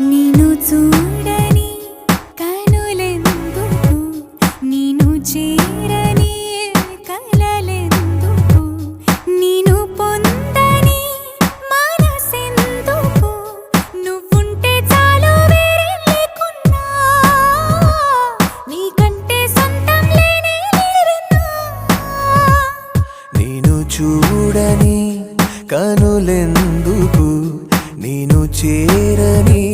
నిన్ను చూడని కనులెందుకు, నిన్ను చేరని కలలెందుకు, నిన్ను పొందని మనసెందుకు, నువ్వుంటే చాలు వేరే లేకున్నా, నీకంటే సొంతం లేనే లేరన్నా. నిన్ను చూడని కనులెందుకు, నిన్ను చేరని